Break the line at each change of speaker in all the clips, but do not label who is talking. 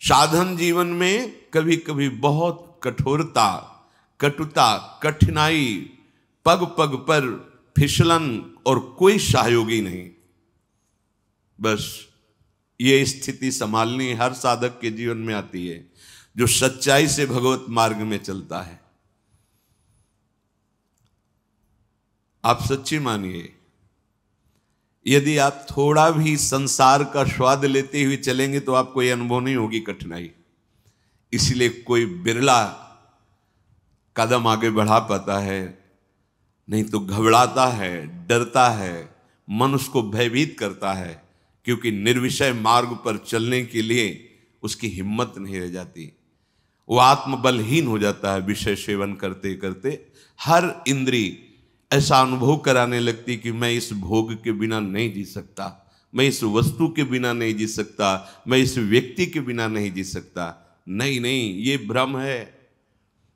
साधन जीवन में कभी कभी बहुत कठोरता, कटुता, कठिनाई, पग पग पर फिसलन और कोई सहयोगी नहीं। बस ये स्थिति संभालनी हर साधक के जीवन में आती है जो सच्चाई से भगवत मार्ग में चलता है। आप सच्ची मानिए, यदि आप थोड़ा भी संसार का स्वाद लेते हुए चलेंगे तो आपको यह अनुभव नहीं होगी कठिनाई। इसलिए कोई बिरला कदम आगे बढ़ा पाता है, नहीं तो घबराता है, डरता है, मन उसको भयभीत करता है, क्योंकि निर्विषय मार्ग पर चलने के लिए उसकी हिम्मत नहीं रह जाती। वो आत्मबलहीन हो जाता है। विषय सेवन करते करते हर इंद्री ऐसा अनुभव कराने लगती कि मैं इस भोग के बिना नहीं जी सकता, मैं इस वस्तु के बिना नहीं जी सकता, मैं इस व्यक्ति के बिना नहीं जी सकता। नहीं नहीं, ये भ्रम है,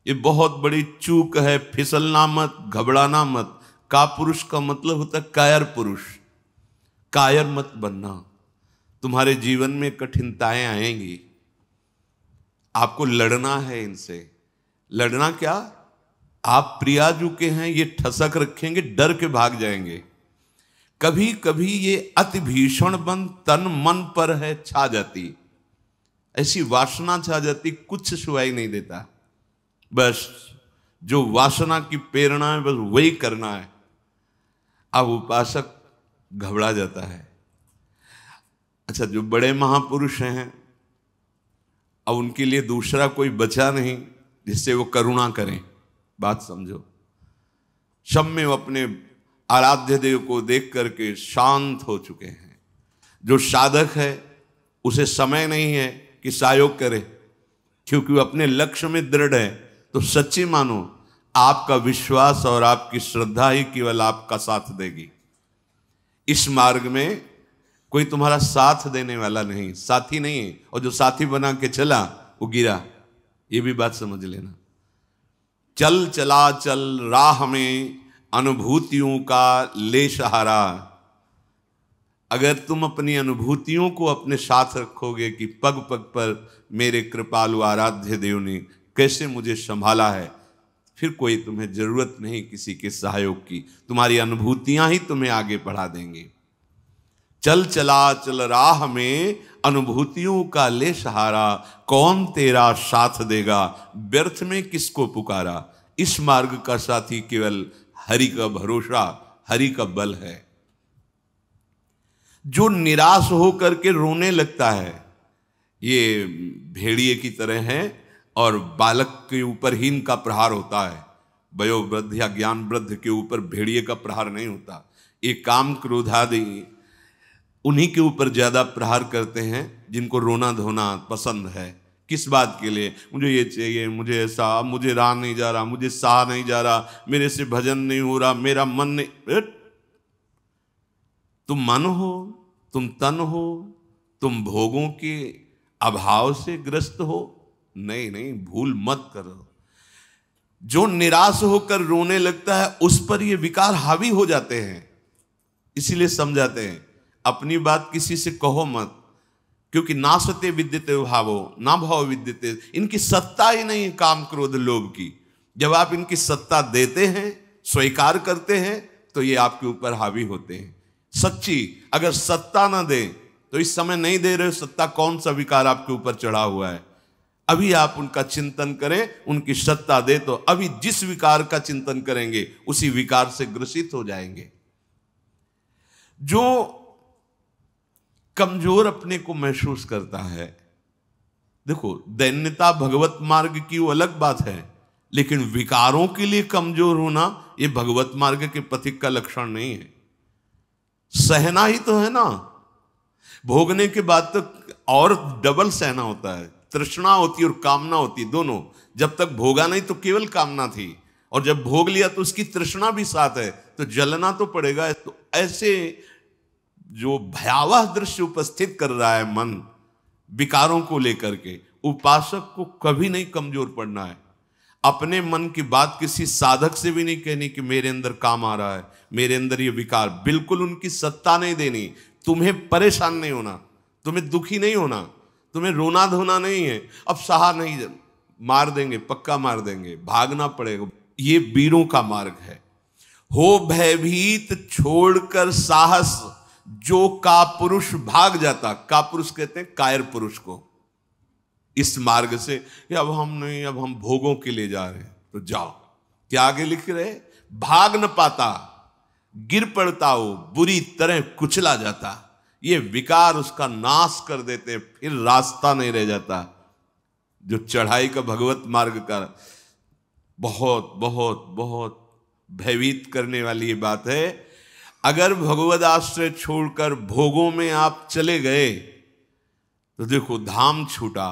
ये बहुत बड़ी चूक है। फिसलना मत, घबराना मत। कापुरुष का मतलब होता है कायर पुरुष। कायर मत बनना। तुम्हारे जीवन में कठिनताएं आएंगी, आपको लड़ना है इनसे। लड़ना क्या? आप प्रियाजू के हैं, ये ठसक रखेंगे, डर के भाग जाएंगे। कभी कभी ये अति भीषण बन तन मन पर है छा जाती, ऐसी वासना छा जाती, कुछ सुनाई नहीं देता। बस जो वासना की प्रेरणा है बस वही करना है। अब उपासक घबरा जाता है। अच्छा, जो बड़े महापुरुष हैं, अब उनके लिए दूसरा कोई बचा नहीं जिससे वो करुणा करें। बात समझो। सब में वो अपने आराध्य देव को देख करके शांत हो चुके हैं। जो साधक है उसे समय नहीं है कि सहयोग करे, क्योंकि वो अपने लक्ष्य में दृढ़ है। तो सच्ची मानो, आपका विश्वास और आपकी श्रद्धा ही केवल आपका साथ देगी। इस मार्ग में कोई तुम्हारा साथ देने वाला नहीं, साथी नहीं है। और जो साथी बना के चला वो गिरा, ये भी बात समझ लेना। चल चला चल राह में अनुभूतियों का ले सहारा। अगर तुम अपनी अनुभूतियों को अपने साथ रखोगे कि पग पग पर मेरे कृपालु आराध्य देव ने कैसे मुझे संभाला है, फिर कोई तुम्हें जरूरत नहीं किसी के सहयोग की। तुम्हारी अनुभूतियां ही तुम्हें आगे बढ़ा देंगी। चल चला चल राह में अनुभूतियों का ले सहारा, कौन तेरा साथ देगा, व्यर्थ में किसको पुकारा। इस मार्ग का साथी केवल हरि का भरोसा, हरि का बल है। जो निराश होकर के रोने लगता है, ये भेड़िए की तरह है और बालक के ऊपर ही इनका प्रहार होता है। वयोवृद्ध या ज्ञान वृद्ध के ऊपर भेड़िए का प्रहार नहीं होता। ये काम क्रोधादि उन्हीं के ऊपर ज्यादा प्रहार करते हैं जिनको रोना धोना पसंद है। किस बात के लिए? मुझे ये चाहिए, मुझे ऐसा, मुझे रहा नहीं जा रहा, मुझे सहा नहीं जा रहा, मेरे से भजन नहीं हो रहा, मेरा मन नहीं। तुम मन हो, तुम तन हो, तुम भोगों के अभाव से ग्रस्त हो? नहीं नहीं, भूल मत करो। जो निराश होकर रोने लगता है उस पर ये विकार हावी हो जाते हैं। इसीलिए समझाते हैं, अपनी बात किसी से कहो मत, क्योंकि नासते विद्यते भावो ना भाव विद्यते। इनकी सत्ता ही नहीं काम क्रोध लोभ की। जब आप इनकी सत्ता देते हैं, स्वीकार करते हैं, तो ये आपके ऊपर हावी होते हैं। सच्ची अगर सत्ता ना दे तो इस समय नहीं दे रहे हो सत्ता, कौन सा विकार आपके ऊपर चढ़ा हुआ है। अभी आप उनका चिंतन करें, उनकी सत्ता दे तो अभी जिस विकार का चिंतन करेंगे उसी विकार से ग्रसित हो जाएंगे। जो कमजोर अपने को महसूस करता है, देखो दैन्यता भगवत मार्ग की वो अलग बात है, लेकिन विकारों के लिए कमजोर होना ये भगवत मार्ग के पथिक का लक्षण नहीं है। सहना ही तो है ना। भोगने के बाद तो और डबल सहना होता है। तृष्णा होती और कामना होती, दोनों। जब तक भोगा नहीं तो केवल कामना थी, और जब भोग लिया तो उसकी तृष्णा भी साथ है, तो जलना तो पड़ेगा। तो ऐसे जो भयावह दृश्य उपस्थित कर रहा है मन विकारों को लेकर के, उपासक को कभी नहीं कमजोर पड़ना है। अपने मन की बात किसी साधक से भी नहीं कहनी कि मेरे अंदर काम आ रहा है, मेरे अंदर ये विकार। बिल्कुल उनकी सत्ता नहीं देनी। तुम्हें परेशान नहीं होना, तुम्हें दुखी नहीं होना, तुम्हें रोना धोना नहीं है, अब सहा नहीं, मार देंगे, पक्का मार देंगे, भागना पड़ेगा। ये वीरों का मार्ग है। हो भयभीत छोड़कर साहस, जो कापुरुष भाग जाता। कापुरुष कहते हैं कायर पुरुष को। इस मार्ग से कि अब हम नहीं, अब हम भोगों के लिए जा रहे हैं, तो जाओ। क्या आगे लिख रहे, भाग न पाता, गिर पड़ता हो, बुरी तरह कुचला जाता। ये विकार उसका नाश कर देते, फिर रास्ता नहीं रह जाता। जो चढ़ाई का भगवत मार्ग का बहुत बहुत बहुत भयभीत करने वाली ये बात है। अगर भगवद आश्रय छोड़कर भोगों में आप चले गए तो देखो, धाम छूटा,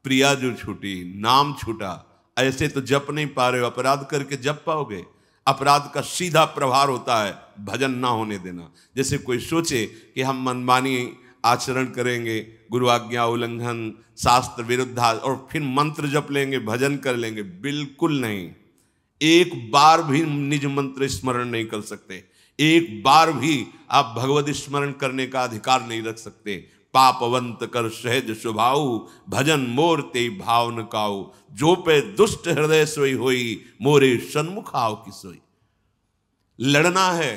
प्रिया जो छूटी, नाम छूटा। ऐसे तो जप नहीं पा रहे हो, अपराध करके जप पाओगे? अपराध का सीधा प्रभाव होता है भजन ना होने देना। जैसे कोई सोचे कि हम मनमानी आचरण करेंगे, गुरु आज्ञा उल्लंघन, शास्त्र विरुद्ध, और फिर मंत्र जप लेंगे, भजन कर लेंगे। बिल्कुल नहीं। एक बार भी निज मंत्र स्मरण नहीं कर सकते, एक बार भी आप भगवत स्मरण करने का अधिकार नहीं रख सकते। पापवंत कर सहज स्वभाव, भजन मोर ते भाव न काऊ। जो पे दुष्ट हृदय सोई होई, मोरे सन्मुख आओ की सोई। लड़ना है,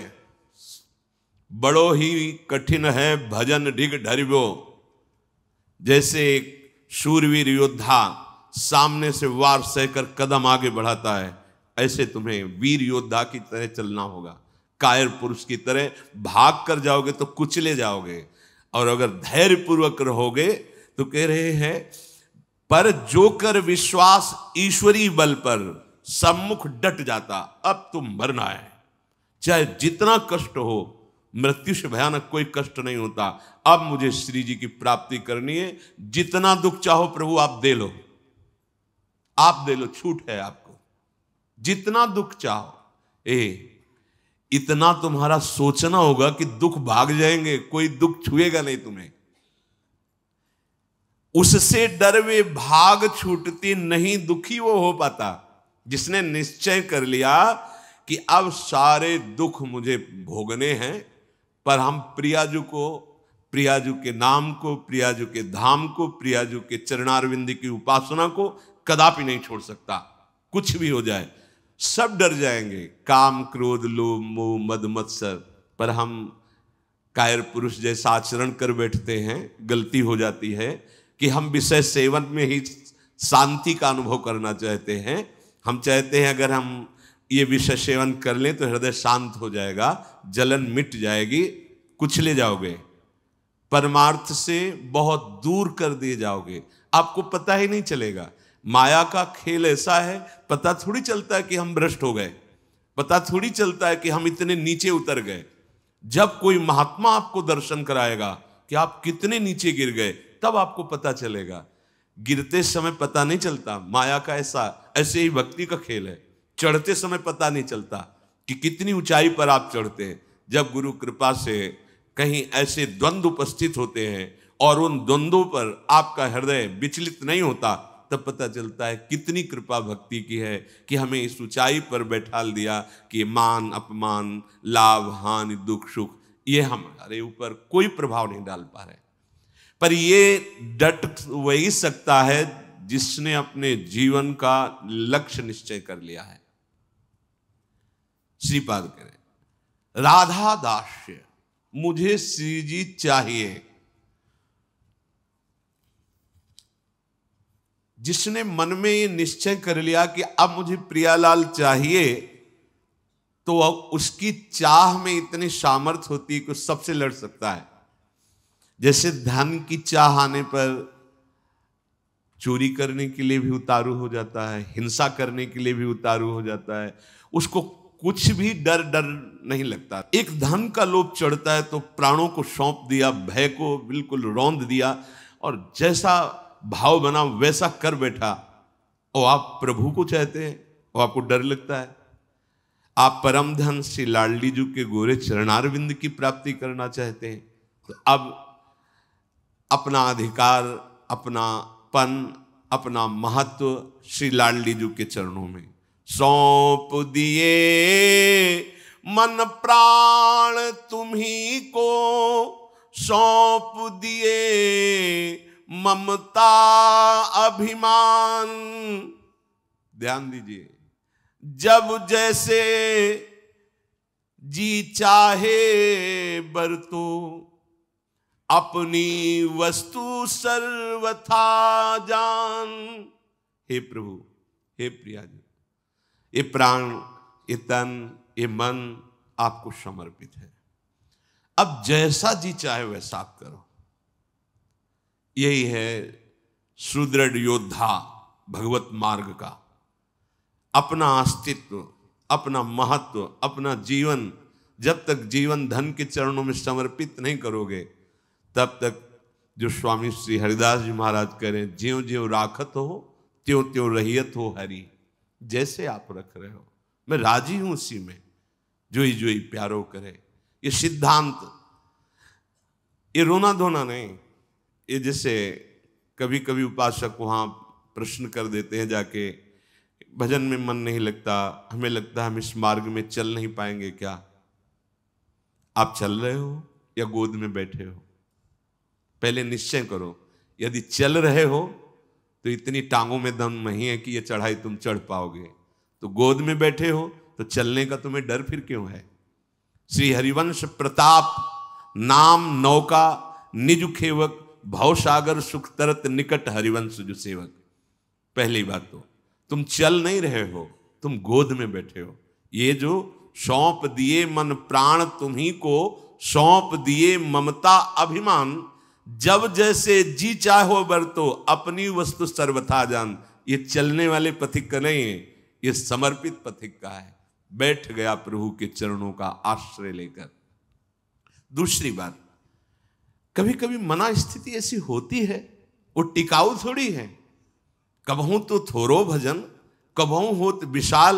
बड़ो ही कठिन है भजन ढिग ढरिबो। जैसे एक शूरवीर योद्धा सामने से वार सहकर कदम आगे बढ़ाता है, ऐसे तुम्हें वीर योद्धा की तरह चलना होगा। कायर पुरुष की तरह भाग कर जाओगे तो कुचले जाओगे, और अगर धैर्य पूर्वक रहोगे तो कह रहे हैं, पर जो कर विश्वास ईश्वरी बल पर, सम्मुख डट जाता। अब तुम मरना है, चाहे जितना कष्ट हो, मृत्यु से भयानक कोई कष्ट नहीं होता। अब मुझे श्री जी की प्राप्ति करनी है, जितना दुख चाहो प्रभु आप दे लो, आप दे लो, छूट है आपको, जितना दुख चाहो। इतना तुम्हारा सोचना होगा कि दुख भाग जाएंगे, कोई दुख छुएगा नहीं तुम्हें। उससे डर वे भाग छूटती नहीं, दुखी वो हो पाता जिसने निश्चय कर लिया कि अब सारे दुख मुझे भोगने हैं, पर हम प्रियाजू को, प्रियाजू के नाम को, प्रियाजू के धाम को, प्रियाजू के चरणारविंद की उपासना को कदापि नहीं छोड़ सकता। कुछ भी हो जाए, सब डर जाएंगे, काम क्रोध लोभ मोह मद मत्सर। पर हम कायर पुरुष जैसा आचरण कर बैठते हैं, गलती हो जाती है कि हम विषय सेवन में ही शांति का अनुभव करना चाहते हैं। हम चाहते हैं अगर हम ये विषय सेवन कर लें तो हृदय शांत हो जाएगा, जलन मिट जाएगी, कुचले जाओगे, परमार्थ से बहुत दूर कर दिए जाओगे, आपको पता ही नहीं चलेगा। माया का खेल ऐसा है, पता थोड़ी चलता है कि हम भ्रष्ट हो गए, पता थोड़ी चलता है कि हम इतने नीचे उतर गए। जब कोई महात्मा आपको दर्शन कराएगा कि आप कितने नीचे गिर गए, तब आपको पता चलेगा। गिरते समय पता नहीं चलता। माया का ऐसे ही भक्ति का खेल है, चढ़ते समय पता नहीं चलता कि कितनी ऊंचाई पर आप चढ़ते हैं। जब गुरु कृपा से कहीं ऐसे द्वंद्व उपस्थित होते हैं और उन द्वंद्वों पर आपका हृदय विचलित नहीं होता, तब पता चलता है कितनी कृपा भक्ति की है कि हमें इस ऊंचाई पर बैठाल दिया कि मान अपमान, लाभ हानि, दुख सुख, ये हमारे ऊपर कोई प्रभाव नहीं डाल पा रहे। पर ये डट वही सकता है जिसने अपने जीवन का लक्ष्य निश्चय कर लिया है। श्रीपाद कह रहे, राधा दास्य, मुझे श्री जी चाहिए। जिसने मन में ये निश्चय कर लिया कि अब मुझे प्रियालाल चाहिए, तो उसकी चाह में इतनी सामर्थ्य होती है कि सबसे लड़ सकता है। जैसे धन की चाह आने पर चोरी करने के लिए भी उतारू हो जाता है, हिंसा करने के लिए भी उतारू हो जाता है, उसको कुछ भी डर नहीं लगता। एक धन का लोभ चढ़ता है तो प्राणों को सौंप दिया, भय को बिल्कुल रौंद दिया, और जैसा भाव बना वैसा कर बैठा। और आप प्रभु को चाहते हैं और आपको डर लगता है। आप परम धन श्री लाडली जी के गोरे चरणारविंद की प्राप्ति करना चाहते हैं, तो अब अपना अधिकार, अपना पन, अपना महत्व श्री लाडली जी के चरणों में सौंप दिए। मन प्राण तुम्ही को सौंप दिए, ममता अभिमान। ध्यान दीजिए, जब जैसे जी चाहे बरतो, अपनी वस्तु सर्वथा जान। हे प्रभु, हे प्रिया जी, ये प्राण, ये तन, ये मन आपको समर्पित है। अब जैसा जी चाहे वैसा आप करो। यही है सुदृढ़ योद्धा भगवत मार्ग का। अपना अस्तित्व, अपना महत्व, अपना जीवन जब तक जीवन धन के चरणों में समर्पित नहीं करोगे, तब तक जो स्वामी श्री हरिदास जी महाराज करें, ज्यों ज्यों राखत हो त्यों त्यों रहियत हो हरि। जैसे आप रख रहे हो मैं राजी हूं उसी में, जोई जोई प्यारो करे। ये सिद्धांत, ये रोना धोना नहीं। ये जैसे कभी कभी उपासक वहां प्रश्न कर देते हैं जाके, भजन में मन नहीं लगता, हमें लगता है हम इस मार्ग में चल नहीं पाएंगे। क्या आप चल रहे हो या गोद में बैठे हो? पहले निश्चय करो। यदि चल रहे हो तो इतनी टांगों में दम नहीं है कि ये चढ़ाई तुम चढ़ पाओगे। तो गोद में बैठे हो तो चलने का तुम्हें डर फिर क्यों है? श्री हरिवंश प्रताप नाम नौका निज खेवक, भवसागर सुख तरत निकट हरिवंश जो सेवक। पहली बात तो तुम चल नहीं रहे हो, तुम गोद में बैठे हो। ये जो सौंप दिए मन प्राण तुम्ही को, सौंप दिए ममता अभिमान, जब जैसे जी चाहो बरतो, अपनी वस्तु सर्वथा जान। ये चलने वाले पथिक का नहीं है, ये समर्पित पथिक का है। बैठ गया प्रभु के चरणों का आश्रय लेकर। दूसरी बात, कभी कभी मना स्थिति ऐसी होती है, वो टिकाऊ थोड़ी है। कबहू तो थोरो भजन, कबहू होत विशाल,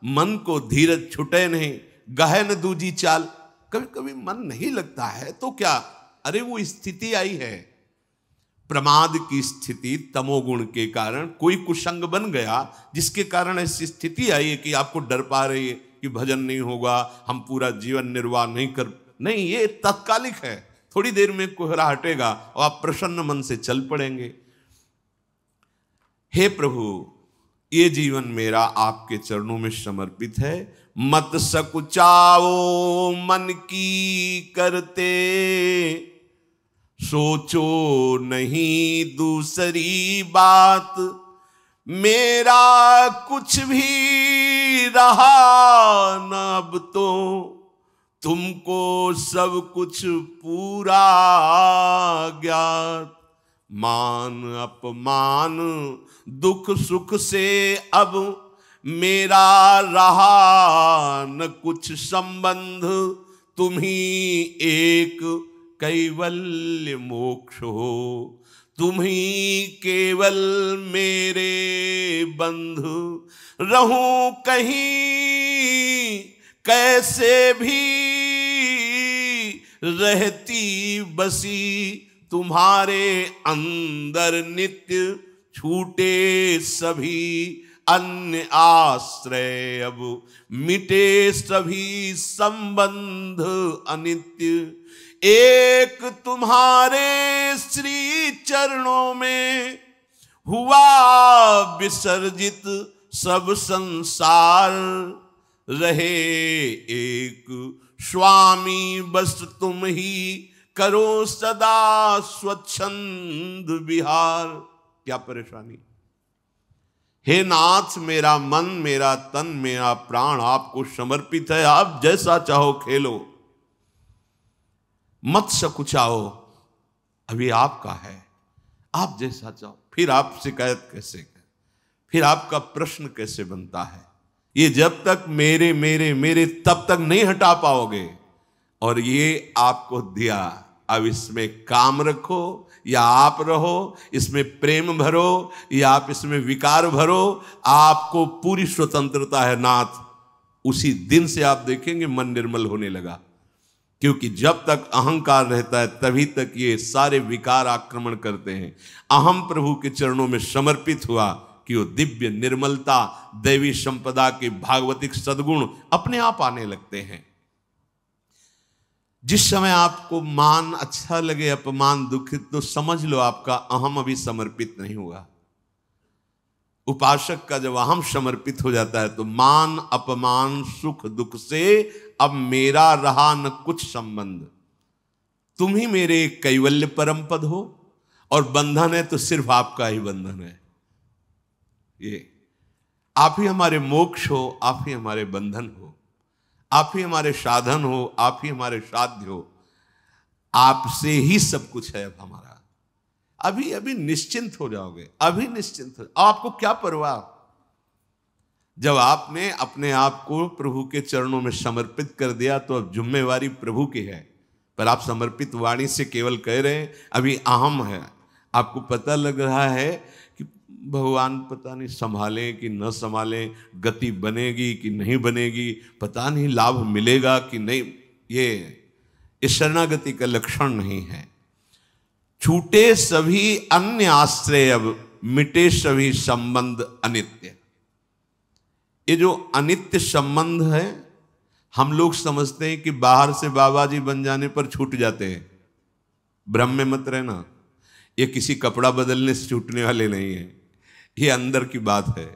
मन को धीरज छुटे नहीं, गहन दूजी चाल। कभी कभी मन नहीं लगता है तो क्या, अरे वो स्थिति आई है, प्रमाद की स्थिति, तमोगुण के कारण कोई कुसंग बन गया, जिसके कारण ऐसी स्थिति आई है कि आपको डर पा रही है कि भजन नहीं होगा, हम पूरा जीवन निर्वाह नहीं कर। नहीं, ये तात्कालिक है, थोड़ी देर में कोहरा हटेगा और आप प्रसन्न मन से चल पड़ेंगे। हे प्रभु, ये जीवन मेरा आपके चरणों में समर्पित है। मत सकुचाओ मन की करते, सोचो नहीं दूसरी बात। मेरा कुछ भी रहा न अब तो, तुमको सब कुछ पूरा ज्ञात। मान अपमान दुख सुख से अब मेरा रहा न कुछ संबंध। तुम ही एक कैवल्य मोक्ष हो, तुम ही केवल मेरे बंधु। रहूं कहीं कैसे भी रहती बसी, तुम्हारे अंदर नित्य छूटे सभी अन्य आश्रय। अब मिटे सभी संबंध अनित्य। एक तुम्हारे श्री चरणों में हुआ विसर्जित सब संसार। रहे एक स्वामी बस तुम ही, करो सदा स्वच्छंद विहार। क्या परेशानी? हे नाथ, मेरा मन, मेरा तन, मेरा प्राण आपको समर्पित है। आप जैसा चाहो खेलो, मत सकुचाओ, अभी आपका है। आप जैसा चाहो। फिर आप शिकायत कैसे करें? फिर आपका प्रश्न कैसे बनता है? ये जब तक मेरे मेरे मेरे तब तक नहीं हटा पाओगे। और ये आपको दिया, अब इसमें काम रखो या आप रहो, इसमें प्रेम भरो या आप इसमें विकार भरो, आपको पूरी स्वतंत्रता है नाथ। उसी दिन से आप देखेंगे मन निर्मल होने लगा। क्योंकि जब तक अहंकार रहता है तभी तक ये सारे विकार आक्रमण करते हैं। अहम प्रभु के चरणों में समर्पित हुआ कि वो दिव्य निर्मलता, दैवी संपदा के भागवतिक सद्गुण अपने आप आने लगते हैं। जिस समय आपको मान अच्छा लगे, अपमान दुखित, तो समझ लो आपका अहम अभी समर्पित नहीं हुआ। उपासक का जब अहम समर्पित हो जाता है तो मान अपमान सुख दुख से अब मेरा रहा न कुछ संबंध, तुम ही मेरे कैवल्य परम पद हो, और बंधन है तो सिर्फ आपका ही बंधन है। ये आप ही हमारे मोक्ष हो, आप ही हमारे बंधन हो, आप ही हमारे साधन हो, आप ही हमारे साध्य हो, आपसे ही सब कुछ है अब हमारा। अभी अभी निश्चिंत हो जाओगे, अभी निश्चिंत हो, आपको क्या परवाह। जब आपने अपने आप को प्रभु के चरणों में समर्पित कर दिया तो अब जिम्मेवारी प्रभु की है। पर आप समर्पित वाणी से केवल कह रहे हैं, अभी अहम है। आपको पता लग रहा है कि भगवान पता नहीं संभालें कि न संभालें, गति बनेगी कि नहीं बनेगी, पता नहीं लाभ मिलेगा कि नहीं। ये शरणागति का लक्षण नहीं है। छूटे सभी अन्य आश्रय, अब मिटे सभी संबंध अनित्य। ये जो अनित्य संबंध है, हम लोग समझते हैं कि बाहर से बाबा जी बन जाने पर छूट जाते हैं। भ्रम में मत रहना, ये किसी कपड़ा बदलने से छूटने वाले नहीं है, ये अंदर की बात है।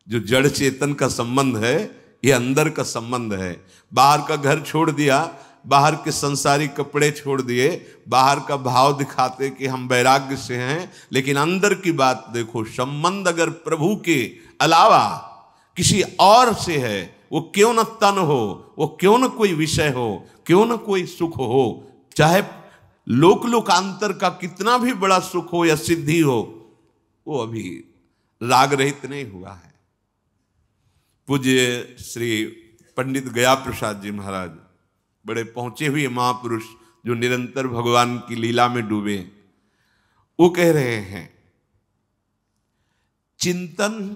जो जड़ चेतन का संबंध है, ये अंदर का संबंध है। बाहर का घर छोड़ दिया, बाहर के संसारिक कपड़े छोड़ दिए, बाहर का भाव दिखाते कि हम वैराग्य से हैं, लेकिन अंदर की बात देखो। संबंध अगर प्रभु के अलावा किसी और से है, वो क्यों न तन हो, वो क्यों न कोई विषय हो, क्यों न कोई सुख हो, चाहे लोक लोकांतर का कितना भी बड़ा सुख हो या सिद्धि हो, वो अभी राग रहित नहीं हुआ है। पूज्य श्री पंडित गया प्रसाद जी महाराज, बड़े पहुंचे हुए महापुरुष जो निरंतर भगवान की लीला में डूबे, वो कह रहे हैं चिंतन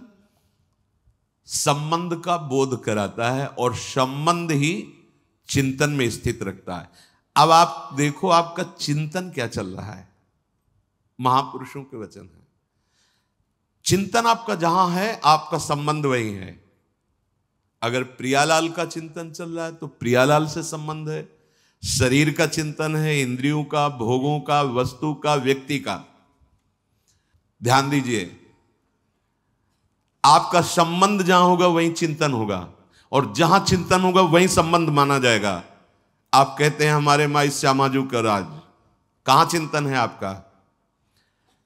संबंध का बोध कराता है और संबंध ही चिंतन में स्थित रखता है। अब आप देखो आपका चिंतन क्या चल रहा है। महापुरुषों के वचन है, चिंतन आपका जहां है, आपका संबंध वही है। अगर प्रियालाल का चिंतन चल रहा है तो प्रियालाल से संबंध है। शरीर का चिंतन है, इंद्रियों का, भोगों का, वस्तु का, व्यक्ति का। ध्यान दीजिए, आपका संबंध जहां होगा वहीं चिंतन होगा, और जहां चिंतन होगा वहीं संबंध माना जाएगा। आप कहते हैं हमारे माई श्यामाजू का राज, कहां चिंतन है आपका?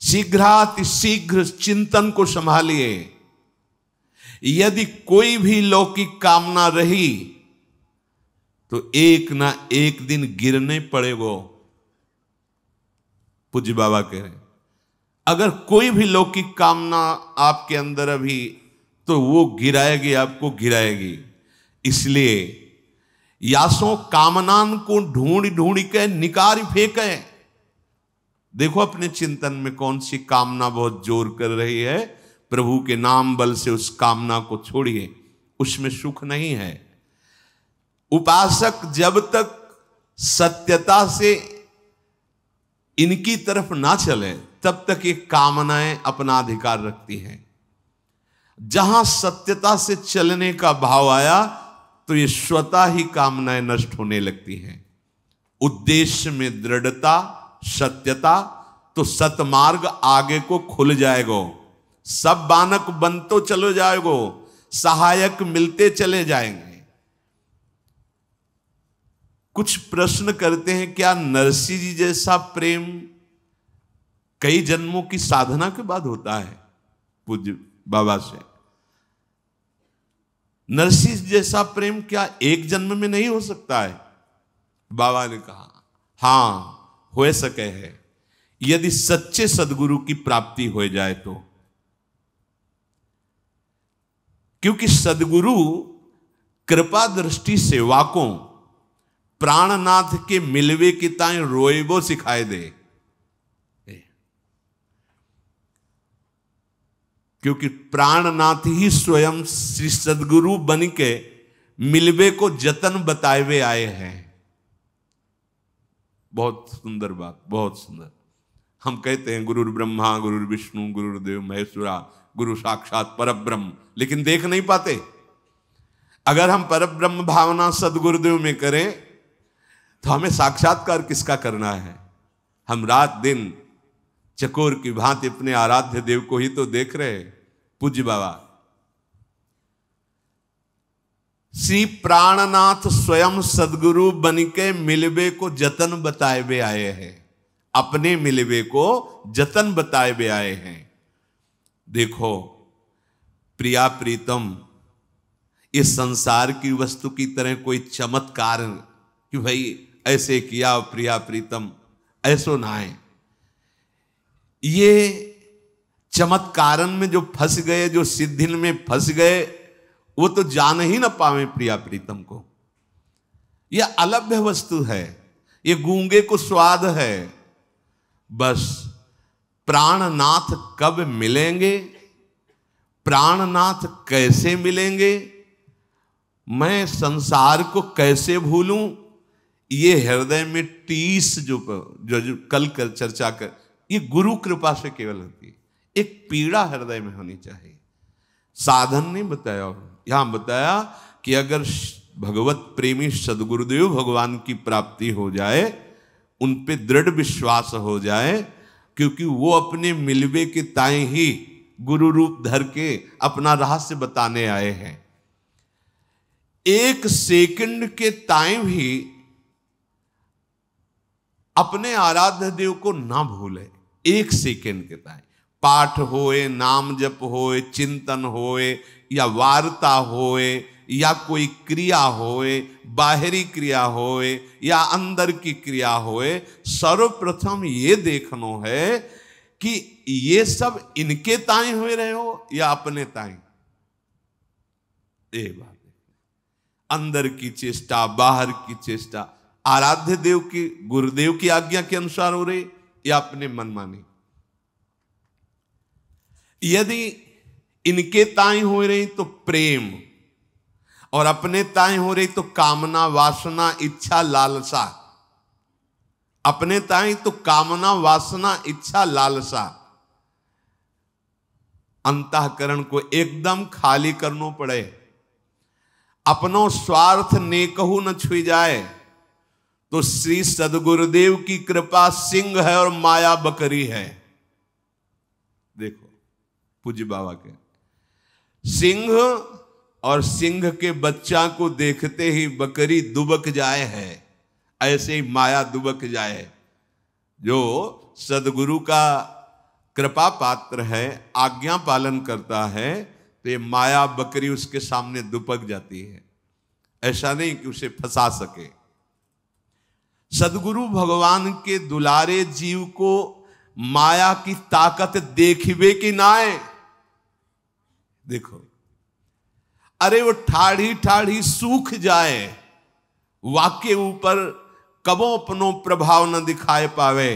शीघ्रातिशीघ्र चिंतन को संभालिए। यदि कोई भी लौकिक कामना रही तो एक ना एक दिन गिरने पड़ेगो। पूज्य बाबा कह रहे हैं, अगर कोई भी लौकिक कामना आपके अंदर अभी, तो वो गिराएगी, आपको गिराएगी। इसलिए यासों कामनान को ढूंढ ढूंढ के निकाल फेंके। देखो अपने चिंतन में कौन सी कामना बहुत जोर कर रही है, प्रभु के नाम बल से उस कामना को छोड़िए, उसमें सुख नहीं है। उपासक जब तक सत्यता से इनकी तरफ ना चले तब तक ये कामनाएं अपना अधिकार रखती हैं। जहां सत्यता से चलने का भाव आया तो ये स्वतः ही कामनाएं नष्ट होने लगती हैं। उद्देश्य में दृढ़ता, सत्यता, तो सतमार्ग आगे को खुल जाएगो। सब बानक बनतो चलो जाएगो, सहायक मिलते चले जाएंगे। कुछ प्रश्न करते हैं, क्या नरसिंह जी जैसा प्रेम कई जन्मों की साधना के बाद होता है? पूज्य बाबा से, नरसिंह जैसा प्रेम क्या एक जन्म में नहीं हो सकता है? बाबा ने कहा हां, हो सके है, यदि सच्चे सदगुरु की प्राप्ति हो जाए तो। क्योंकि सदगुरु कृपा दृष्टि सेवाकों प्राणनाथ के मिलवे की ताई रोएबो सिखाए दे। क्योंकि प्राणनाथ ही स्वयं श्री सदगुरु बन के मिलवे को जतन बताए हुए आए हैं। बहुत सुंदर बात, बहुत सुंदर। हम कहते हैं गुरुर ब्रह्मा गुरुर विष्णु गुरुर्देव महेश्वरा, गुरु साक्षात परब्रह्म, लेकिन देख नहीं पाते। अगर हम परब्रह्म भावना सदगुरुदेव में करें तो हमें साक्षात्कार किसका करना है? हम रात दिन चकोर की भांति अपने आराध्य देव को ही तो देख रहे। पूज्य बाबा श्री प्राणनाथ स्वयं सदगुरु बनिके मिलबे को जतन बताए बे आए हैं। अपने मिलबे को जतन बताए बे आए हैं। देखो प्रिया प्रीतम, इस संसार की वस्तु की तरह कोई चमत्कार कि भाई ऐसे किया प्रिया प्रीतम, ऐसो ना है। ये चमत्कारन में जो फंस गए, जो सिद्धिन में फंस गए, वो तो जान ही ना पावे प्रिया प्रीतम को। यह अलभ्य वस्तु है, ये गूंगे को स्वाद है। बस प्राणनाथ कब मिलेंगे, प्राणनाथ कैसे मिलेंगे, मैं संसार को कैसे भूलूं, ये हृदय में टीस जो कल कर चर्चा कर, ये गुरु कृपा से केवल होती है। एक पीड़ा हृदय में होनी चाहिए। साधन नहीं बताया, यहां बताया कि अगर भगवत प्रेमी सदगुरुदेव भगवान की प्राप्ति हो जाए, उन पे दृढ़ विश्वास हो जाए, क्योंकि वो अपने मिलवे के ताएं ही गुरु रूप धर के अपना रहस्य बताने आए हैं। एक सेकंड के ताएं भी अपने आराध्य देव को ना भूले। एक सेकंड के ताएं पाठ होए, नाम जप होए, चिंतन होए, या वार्ता होए, या कोई क्रिया होए, बाहरी क्रिया होए या अंदर की क्रिया होए, सर्वप्रथम ये देखना है कि ये सब इनके ताएं हो रहे हो या अपने ताएं। ये बात अंदर की चेष्टा, बाहर की चेष्टा आराध्य देव की, गुरुदेव की आज्ञा के अनुसार हो रही या अपने मनमानी। यदि इनके ताएं हो रही तो प्रेम, और अपने ताएं हो रही तो कामना, वासना, इच्छा, लालसा। अपने ताएं तो कामना, वासना, इच्छा, लालसा। अंतःकरण को एकदम खाली करना पड़े। अपनो स्वार्थ नेकहु न छुई जाए, तो श्री सदगुरुदेव की कृपा सिंह है और माया बकरी है। देखो पूज्य बाबा के सिंह और सिंह के बच्चा को देखते ही बकरी दुबक जाए है, ऐसे ही माया दुबक जाए। जो सदगुरु का कृपा पात्र है, आज्ञा पालन करता है, तो ये माया बकरी उसके सामने दुबक जाती है। ऐसा नहीं कि उसे फंसा सके। सदगुरु भगवान के दुलारे जीव को माया की ताकत देखिबे कि नाए। देखो अरे वो ठाढ़ी ठाढ़ी सूख जाए, वाके ऊपर कबो अपनो प्रभाव न दिखाए पावे।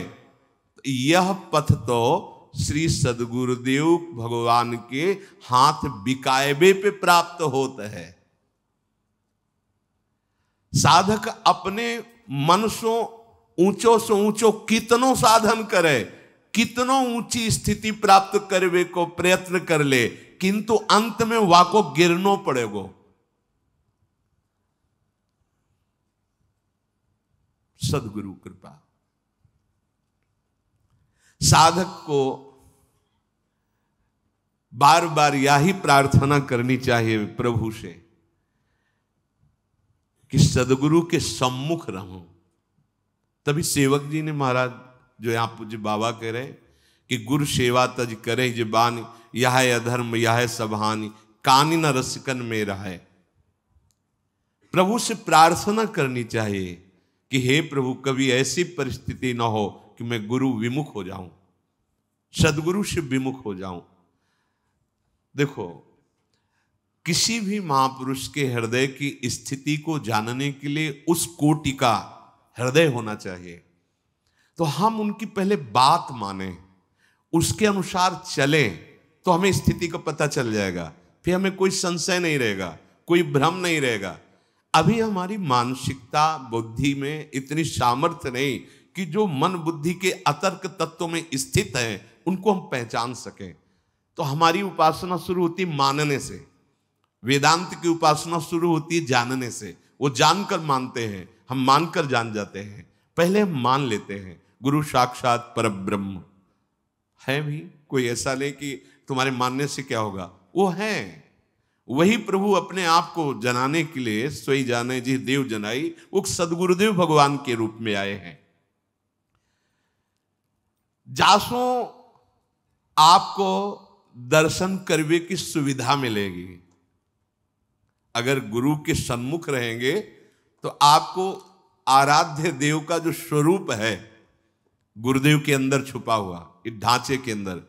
यह पथ तो श्री सदगुरुदेव भगवान के हाथ बिकायबे पे प्राप्त होता है। साधक अपने मन सो ऊंचो कितनो साधन करे, कितनो ऊंची स्थिति प्राप्त करवे को प्रयत्न कर ले, किंतु अंत में वाको गिरनो पड़ेगो। सदगुरु कृपा। साधक को बार बार यही प्रार्थना करनी चाहिए प्रभु से कि सदगुरु के सम्मुख रहूं। तभी सेवक जी ने महाराज जो यहां पूज्य बाबा कह रहे कि गुरु सेवा तज करे जबानी, यह अधर्म यह सबहानी, कानी न रसिकन में रहे। प्रभु से प्रार्थना करनी चाहिए कि हे प्रभु कभी ऐसी परिस्थिति न हो कि मैं गुरु विमुख हो जाऊं, सदगुरु से विमुख हो जाऊं। देखो किसी भी महापुरुष के हृदय की स्थिति को जानने के लिए उस कोटि का हृदय होना चाहिए। तो हम उनकी पहले बात माने, उसके अनुसार चले, तो हमें स्थिति का पता चल जाएगा। फिर हमें कोई संशय नहीं रहेगा, कोई भ्रम नहीं रहेगा। अभी हमारी मानसिकता बुद्धि में इतनी सामर्थ्य नहीं कि जो मन बुद्धि के अतर्क तत्वों में स्थित है उनको हम पहचान सकें। तो हमारी उपासना शुरू होती मानने से, वेदांत की उपासना शुरू होती है जानने से। वो जानकर मानते हैं, हम मानकर जान जाते हैं, पहले हम मान लेते हैं गुरु साक्षात परब्रह्म है। भी कोई ऐसा नहीं कि तुम्हारे मानने से क्या होगा, वो है वही प्रभु अपने आप को जनाने के लिए सोई जाने जी देव जनाई, वो सदगुरुदेव भगवान के रूप में आए हैं। जासो आपको दर्शन करने की सुविधा मिलेगी। अगर गुरु के सन्मुख रहेंगे तो आपको आराध्य देव का जो स्वरूप है गुरुदेव के अंदर छुपा हुआ, इस ढांचे के अंदर,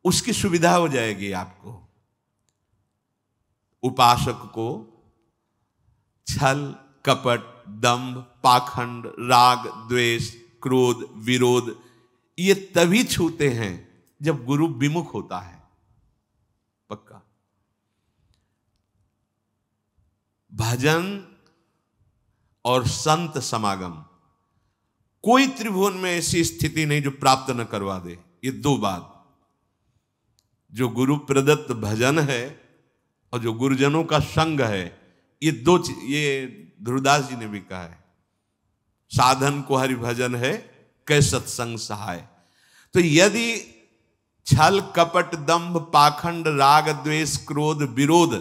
उसकी सुविधा हो जाएगी आपको। उपासक को छल कपट दंभ पाखंड राग द्वेष क्रोध विरोध ये तभी छूते हैं जब गुरु विमुख होता है। पक्का भजन और संत समागम, कोई त्रिभुवन में ऐसी स्थिति नहीं जो प्राप्त न करवा दे। ये दो बात, जो गुरु प्रदत्त भजन है और जो गुरुजनों का संग है, ये दो, ये ध्रुवदास जी ने भी कहा है, साधन को हरि भजन है कै सत्संग सहाय। तो यदि छल कपट दंभ पाखंड राग द्वेष क्रोध विरोध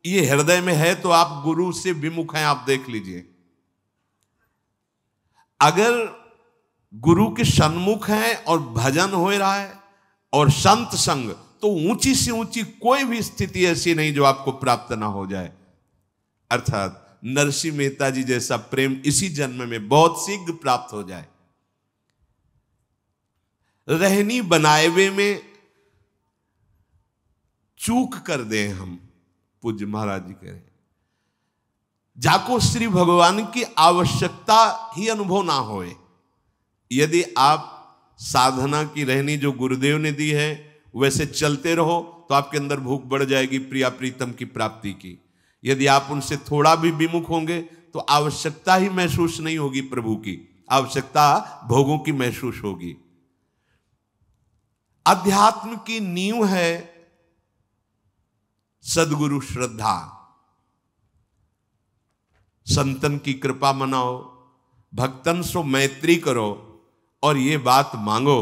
ये हृदय में है तो आप गुरु से विमुख हैं। आप देख लीजिए, अगर गुरु के सन्मुख हैं और भजन हो रहा है और संत संग, तो ऊंची से ऊंची कोई भी स्थिति ऐसी नहीं जो आपको प्राप्त ना हो जाए। अर्थात नरसिंह मेहता जी जैसा प्रेम इसी जन्म में बहुत शीघ्र प्राप्त हो जाए। रहनी बनाएवे में चूक कर दें हम, पूज्य महाराज जी कह रहे हैं, जाको श्री भगवान की आवश्यकता ही अनुभव ना होए। यदि आप साधना की रहनी जो गुरुदेव ने दी है वैसे चलते रहो तो आपके अंदर भूख बढ़ जाएगी प्रिया प्रीतम की प्राप्ति की। यदि आप उनसे थोड़ा भी विमुख होंगे तो आवश्यकता ही महसूस नहीं होगी प्रभु की, आवश्यकता भोगों की महसूस होगी। अध्यात्म की नींव है सदगुरु श्रद्धा। संतन की कृपा मनाओ, भक्तन सो मैत्री करो और ये बात मांगो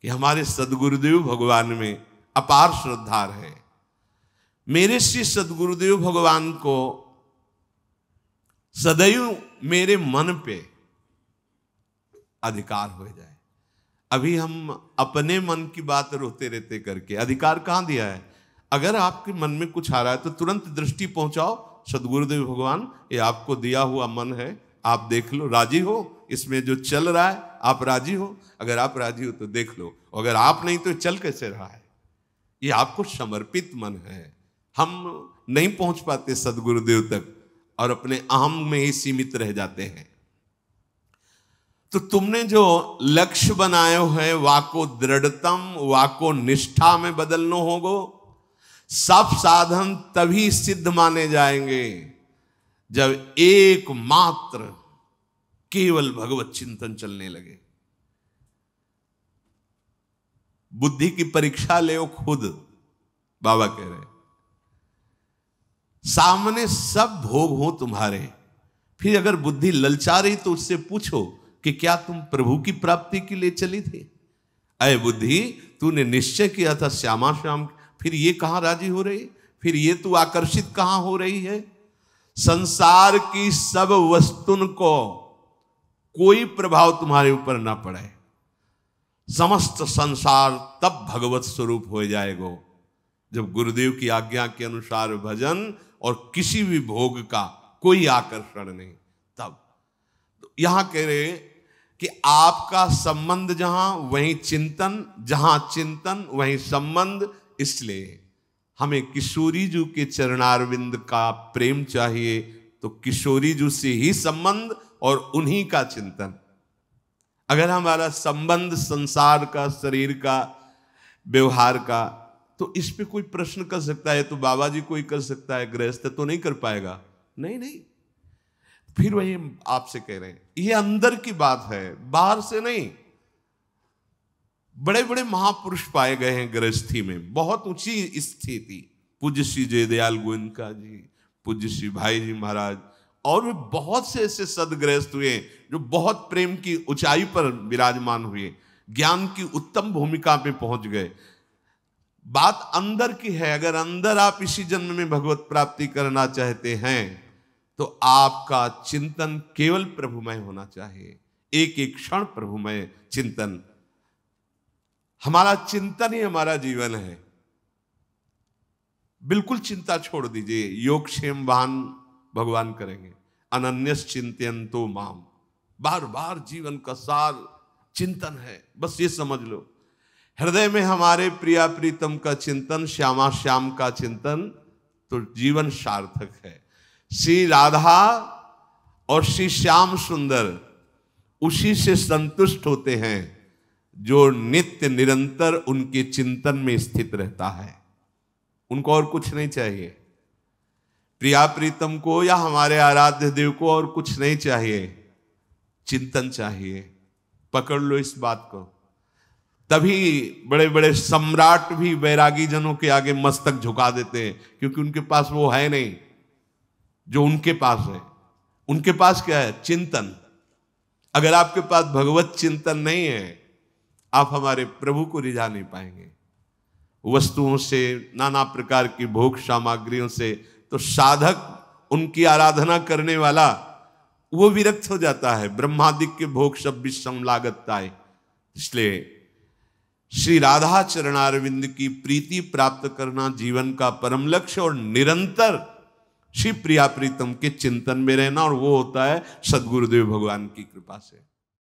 कि हमारे सदगुरुदेव भगवान में अपार श्रद्धा है। मेरे श्री सदगुरुदेव भगवान को सदैव मेरे मन पे अधिकार हो जाए। अभी हम अपने मन की बात रोते रहते करके अधिकार कहां दिया है। अगर आपके मन में कुछ आ रहा है तो तुरंत दृष्टि पहुंचाओ, सदगुरुदेव भगवान ये आपको दिया हुआ मन है, आप देख लो, राजी हो इसमें जो चल रहा है, आप राजी हो? अगर आप राजी हो तो देख लो, अगर आप नहीं तो चल कैसे रहा है? ये आपको समर्पित मन है। हम नहीं पहुंच पाते सदगुरुदेव तक और अपने अहम में ही सीमित रह जाते हैं। तो तुमने जो लक्ष्य बनाए है वाको दृढ़तम वाको निष्ठा में बदलना होगो। सब साधन तभी सिद्ध माने जाएंगे जब एकमात्र केवल भगवत चिंतन चलने लगे। बुद्धि की परीक्षा ले खुद, बाबा कह रहे, सामने सब भोग हो तुम्हारे, फिर अगर बुद्धि ललचा रही तो उससे पूछो कि क्या तुम प्रभु की प्राप्ति के लिए चली थी? अय बुद्धि, तूने निश्चय किया था श्यामा श्याम, फिर ये कहां राजी हो रही, फिर ये तू आकर्षित कहां हो रही है? संसार की सब वस्तुन को कोई प्रभाव तुम्हारे ऊपर ना पड़े, समस्त संसार तब भगवत स्वरूप हो जाएगा जब गुरुदेव की आज्ञा के अनुसार भजन और किसी भी भोग का कोई आकर्षण नहीं। तब तो यहां कह रहे कि आपका संबंध जहां वहीं चिंतन, जहां चिंतन वहीं संबंध। इसलिए हमें किशोरी जी के चरणारविंद का प्रेम चाहिए, तो किशोरी जी से ही संबंध और उन्हीं का चिंतन। अगर हमारा संबंध संसार का, शरीर का, व्यवहार का, तो इस पे कोई प्रश्न कर सकता है तो बाबा जी कोई कर सकता है, गृहस्थ तो नहीं कर पाएगा। नहीं नहीं, फिर वही आपसे कह रहे हैं, ये अंदर की बात है, बाहर से नहीं। बड़े बड़े महापुरुष पाए गए हैं गृहस्थी में, बहुत ऊंची स्थिति। पूज्य श्री जयदयाल गोयनका जी, पूज्य श्री भाई जी महाराज, और वे बहुत से ऐसे सदगृहस्थ हुए जो बहुत प्रेम की ऊंचाई पर विराजमान हुए, ज्ञान की उत्तम भूमिका पे पहुंच गए। बात अंदर की है। अगर अंदर आप इसी जन्म में भगवत प्राप्ति करना चाहते हैं तो आपका चिंतन केवल प्रभुमय होना चाहिए, एक एक क्षण प्रभुमय चिंतन। हमारा चिंतन ही हमारा जीवन है। बिल्कुल चिंता छोड़ दीजिए, योगक्षेम वाहन भगवान करेंगे। अनन्यस चिंतयन्तो माम, बार बार जीवन का सार चिंतन है, बस ये समझ लो। हृदय में हमारे प्रिया प्रीतम का चिंतन, श्यामा श्याम का चिंतन, तो जीवन सार्थक है। श्री राधा और श्री श्याम सुंदर उसी से संतुष्ट होते हैं जो नित्य निरंतर उनके चिंतन में स्थित रहता है। उनको और कुछ नहीं चाहिए। प्रिया प्रीतम को या हमारे आराध्य देव को और कुछ नहीं चाहिए, चिंतन चाहिए। पकड़ लो इस बात को। तभी बड़े बड़े सम्राट भी वैरागी जनों के आगे मस्तक झुका देते हैं, क्योंकि उनके पास वो है नहीं जो उनके पास है। उनके पास क्या है? चिंतन। अगर आपके पास भगवत चिंतन नहीं है, आप हमारे प्रभु को रिझा नहीं पाएंगे। वस्तुओं से, नाना प्रकार की भोग सामग्रियों से तो साधक, उनकी आराधना करने वाला, वो विरक्त हो जाता है। ब्रह्मादि के भोग सब विषम लागताए। इसलिए श्री राधा चरणारविंद की प्रीति प्राप्त करना जीवन का परम लक्ष्य, और निरंतर श्री प्रिया प्रीतम के चिंतन में रहना, और वो होता है सद्गुरुदेव भगवान की कृपा से।